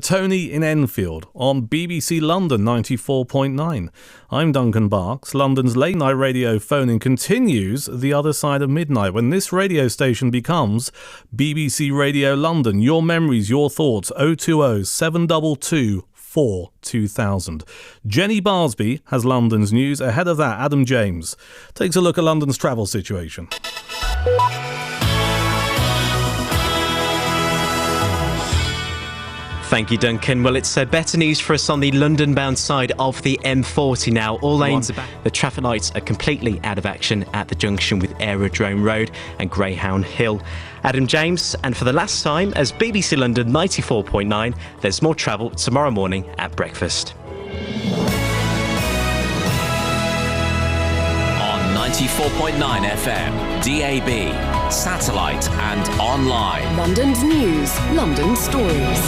Tony in Enfield on BBC London 94.9. I'm Duncan Barks. London's late night radio phoning continues the other side of midnight when this radio station becomes BBC Radio London. Your memories, your thoughts, 020 722 2000. Jenny Barsby has London's news. Ahead of that, Adam James takes a look at London's travel situation. Thank you, Duncan. Well, it's better news for us on the London-bound side of the M40 now. All lanes, the traffic lights are completely out of action at the junction with Aerodrome Road and Greyhound Hill. Adam James, and for the last time, as BBC London 94.9, there's more travel tomorrow morning at breakfast. On 94.9 FM, DAB, satellite and online. London's news, London's stories.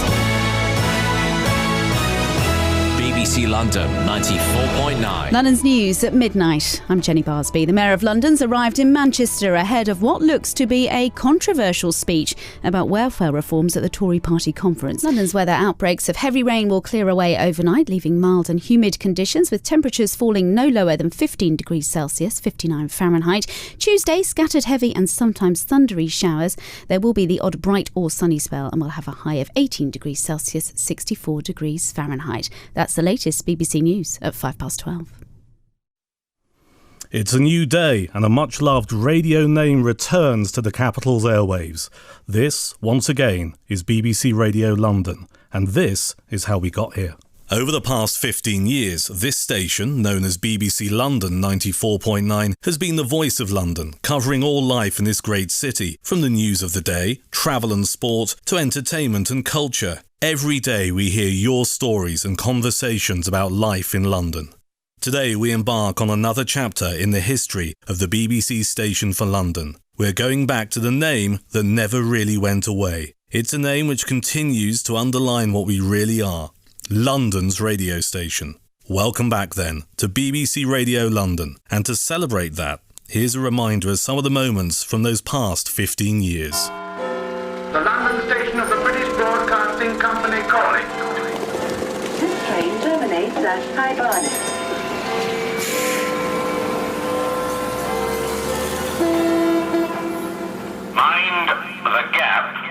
BBC London 94.9. London's news at midnight. I'm Jenny Barsby. The Mayor of London's arrived in Manchester ahead of what looks to be a controversial speech about welfare reforms at the Tory party conference. London's weather outbreaks of heavy rain will clear away overnight, leaving mild and humid conditions with temperatures falling no lower than 15 degrees Celsius, 59 Fahrenheit. Tuesday, scattered heavy and sometimes thundery showers. There will be the odd bright or sunny spell and we'll have a high of 18 degrees Celsius, 64 degrees Fahrenheit. That's the latest BBC News at 12:05. It's a new day and a much-loved radio name returns to the capital's airwaves. This, once again, is BBC Radio London, and this is how we got here. Over the past 15 years, this station, known as BBC London 94.9, has been the voice of London, covering all life in this great city, from the news of the day, travel and sport, to entertainment and culture. Every day we hear your stories and conversations about life in London. Today we embark on another chapter in the history of the BBC station for London. We're going back to the name that never really went away. It's a name which continues to underline what we really are. London's radio station. Welcome back then to BBC Radio London, and to celebrate that, here's a reminder of some of the moments from those past 15 years. The London station of the British Broadcasting Company calling. This train terminates at High Barnet. Mind the gap.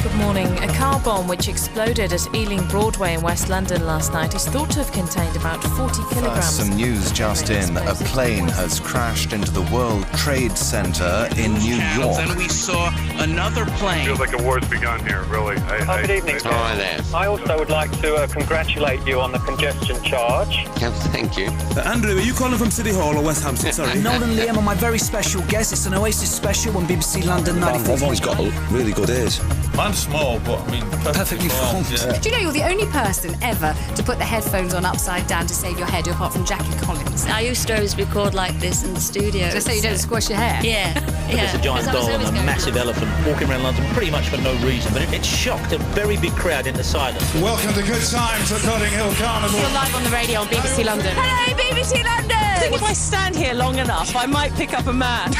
Good morning. A car bomb which exploded at Ealing Broadway in West London last night is thought to have contained about 40 kilograms. Some news just in. A plane has crashed into the World Trade Center in New York. And we saw another plane. Feels like a war's begun here, really. Good evening. Hi there. I also would like to congratulate you on the congestion charge. Thank you. Andrew, are you calling from City Hall or West Hampstead? Sorry. Nolan Liam are my very special guest. It's an Oasis special on BBC London 94. Everyone's got really good ears. Mine's small, but I mean, perfectly formed. Yeah. Do you know you're the only person ever to put the headphones on upside down to save your head, apart from Jackie Collins? I used to always record like this in the studio. Just so you don't squash your hair? Yeah. There's a giant doll and a massive elephant walking around London pretty much for no reason, but it shocked a very big crowd into silence. Welcome to Good Times at Notting Hill Carnival. You're live on the radio on BBC London. Hello, BBC London! I think if I stand here long enough, I might pick up a man.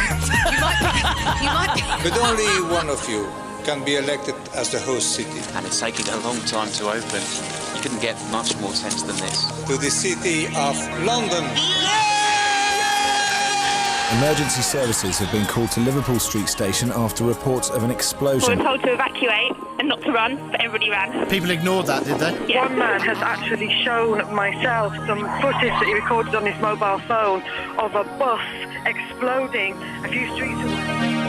You might. But only one of you can be elected as the host city. And it's taking a long time to open. You couldn't get much more tense than this. To the city of London. Emergency services have been called to Liverpool Street Station after reports of an explosion. We were told to evacuate and not to run, but everybody ran. People ignored that, did they? Yeah. One man has actually shown myself some footage that he recorded on his mobile phone of a bus exploding a few streets away.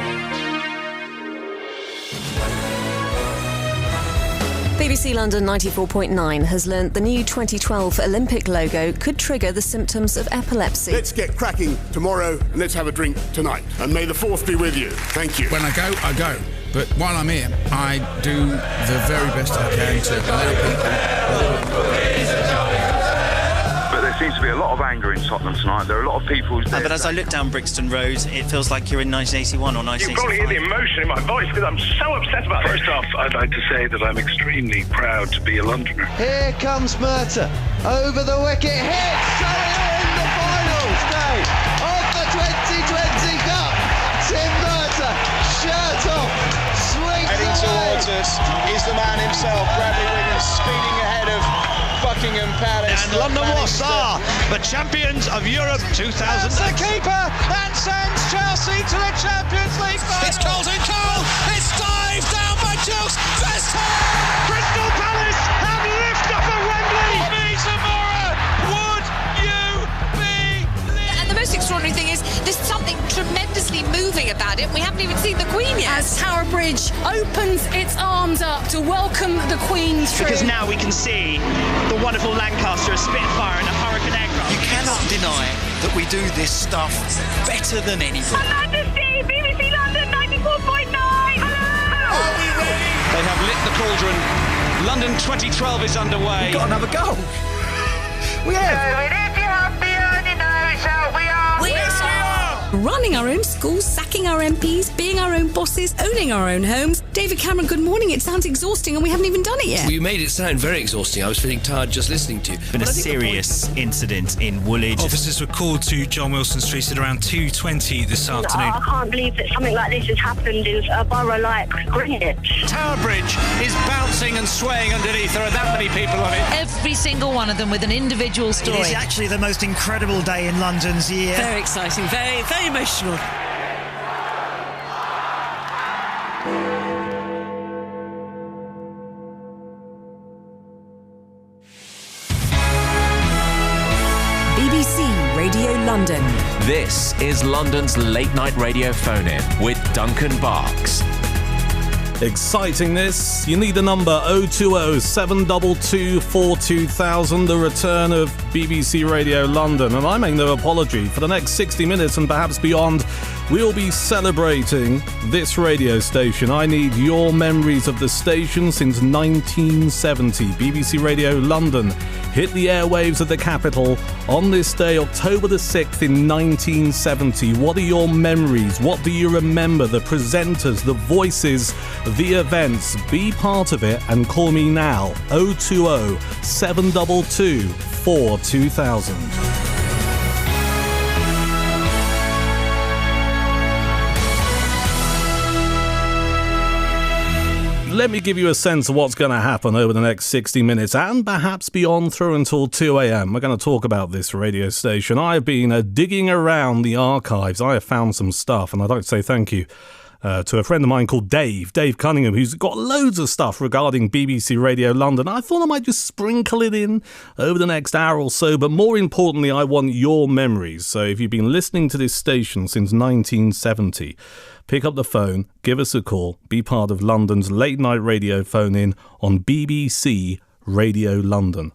BBC London 94.9 has learnt the new 2012 Olympic logo could trigger the symptoms of epilepsy. Let's get cracking tomorrow and let's have a drink tonight. And may the force be with you. Thank you. When I go, I go. But while I'm here, I do the very best I can to allow people. But there seems to be a lot of anger in Tottenham tonight. There are a lot of people... But as I look down Brixton Road, it feels like you're in 1981 or 1985. You probably hear the emotion in my voice because I'm so upset about it. First off, I'd like to say that I'm extremely proud to be a Londoner. Here comes Murta over the wicket, hit, so in the finals day of the 2020 Cup. Tim Murta, shirt off, swings heading away. towards Jesus is the man himself, Bradley Wiggins, speeding ahead of Buckingham Palace. And London Wasps are the champions of Europe 2000. That's the keeper and sends Chelsea to the Champions League final. It's Colton Cole. It's dived down by Chelsea. Crystal Palace have lifted up at Wembley. Zamora, would you believe? And the most extraordinary thing is there's something tremendously moving about it. We haven't even seen the Queen yet. As Tower Bridge opens its arms up to welcome the Queen through. Because now we can see the wonderful Lancaster, a Spitfire and a Hurricane aircraft. You cannot deny that we do this stuff better than anybody. Her Majesty, BBC London 94.9. Hello! Are we ready? They have lit the cauldron. London 2012 is underway. We've got another goal. We have. Running our own schools, sacking our MPs, being our own bosses, owning our own homes. David Cameron, good morning. It sounds exhausting and we haven't even done it yet. Well, you made it sound very exhausting. I was feeling tired just listening to you. Been a serious incident in Woolwich. Officers were called to John Wilson Street at around 2:20 this afternoon. I can't believe that something like this has happened in a borough like Greenwich. Tower Bridge is bouncing and swaying underneath. There are that many people on it. Every single one of them with an individual story. It is actually the most incredible day in London's year. Very exciting, very, very emotional. BBC Radio London. This is London's late night radio phone-in with Duncan Barks. Exciting this. You need the number 020 722 42000, the return of BBC Radio London. And I make no apology. For the next 60 minutes and perhaps beyond, we'll be celebrating this radio station. I need your memories of the station since 1970. BBC Radio London hit the airwaves of the capital on this day, October the 6th in 1970. What are your memories? What do you remember? The presenters, the voices, the events. Be part of it and call me now. 020 722 42000. Let me give you a sense of what's going to happen over the next 60 minutes and perhaps beyond through until 2 a.m. We're going to talk about this radio station. I've been digging around the archives. I have found some stuff, and I'd like to say thank you to a friend of mine called Dave Cunningham, who's got loads of stuff regarding BBC Radio London. I thought I might just sprinkle it in over the next hour or so, but more importantly, I want your memories. So if you've been listening to this station since 1970, pick up the phone, give us a call, be part of London's late night radio phone-in on BBC Radio London.